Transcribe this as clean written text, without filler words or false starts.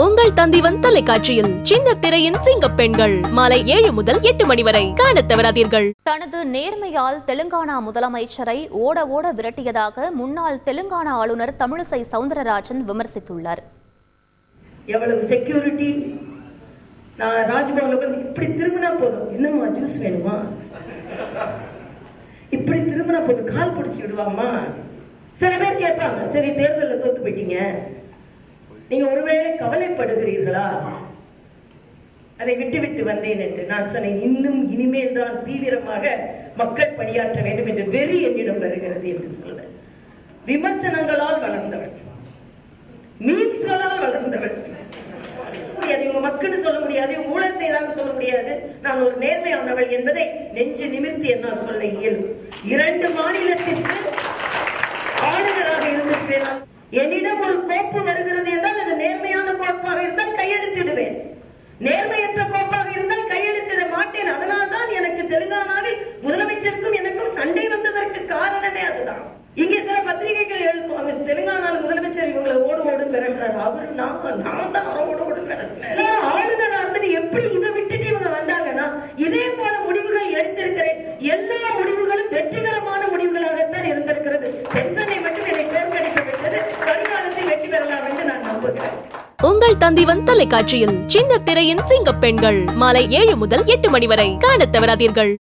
உங்கள் தந்திவன் தொலைக்காட்சியில் சின்ன திரையின் சிங்க பெண்கள் மாலை 7 முதல் 8 மணி வரை காணத் தவறாதீர்கள். தனது நேர்மையால் தெலுங்கானா முதலமைச்சரை ஓட ஓட விரட்டியதாக முன்னாள் தெலுங்கானா ஆளுநர் தமிழிசை சவுந்தரராஜன் விமர்சித்துள்ளார். எவ்வளவு செக்யூரிட்டி, நான் ராஜ்பவன்ல வந்து இப்படி திரும்பினா போதும், என்னம்மா ஜூஸ் வேணுமா, இப்படி திரும்பினா போதும் கால் பிடிச்சி விடுவாமா. சில பேர் கேட்பாங்க, சரி தேர்தலில் தோத்து போயிட்டீங்க, நீங்க ஒருவேளை கவலைப்படுகிறீர்களா, அதை விட்டு விட்டு வந்தேன் என்று. நான் சொன்னேன், இன்னும் இனிமேல் தான் தீவிரமாக மக்கள் பணியாற்ற வேண்டும் என்று வெறி என்னிடம் வருகிறது என்று சொல்றேன். விமர்சனங்களால் வளர்ந்தவள், மீன்ஸ்களால் வளர்ந்தவள். இவங்க மக்கள்னு சொல்ல முடியாது, ஊழல் செய்தாலும் சொல்ல முடியாது, நான் ஒரு நேர்மையானவள் என்பதை நெஞ்சு நிமிர்த்தி என்னால் சொல்ல இயலும். 2 மாநிலத்திற்கு ஆளுநராக இருந்திருப்பேன். என்னிடம் ஒரு கோப்பு வருகிறது என்றால் அது நேர்மையான கோப்பாக இருந்தால் கையெழுத்திடுவேன், நேர்மையற்ற கோப்பாக இருந்தால் கையெழுத்திட மாட்டேன். அதனால்தான் எனக்கு தெலுங்கானாவில் முதலமைச்சருக்கும் எனக்கும் சண்டை வந்ததற்கு காரணமே அதுதான். இங்கே சில பத்திரிகைகள் எழுதுவாங்க, தெலுங்கானாவில் முதலமைச்சர் இவங்களை ஓடு ஓடு பெறார், அவரு நான் தான் ஓடு ஓடு பெறேன். ஆளுநர் வந்து எப்படி இதை விட்டுட்டு இவங்க வந்தாங்கன்னா, இதே போல முடிவுகள் எடுத்திருக்கிறேன். எல்லா முடிவுகளும் வெற்றிகரமான முடிவுகளாகத்தான் இருந்திருக்கிறது. பென்ஷனை மட்டும் என்னை தோற்கடிக்க விட்டது, வருங்காலத்தில் வெற்றி பெறலாம் என்று நான் நம்புகிறேன். உங்கள் தந்திவன் தொலைக்காட்சியில் சின்ன திரையின் சிங்க பெண்கள் மாலை 7 முதல் 8 மணி வரை காணத் தவறாதீர்கள்.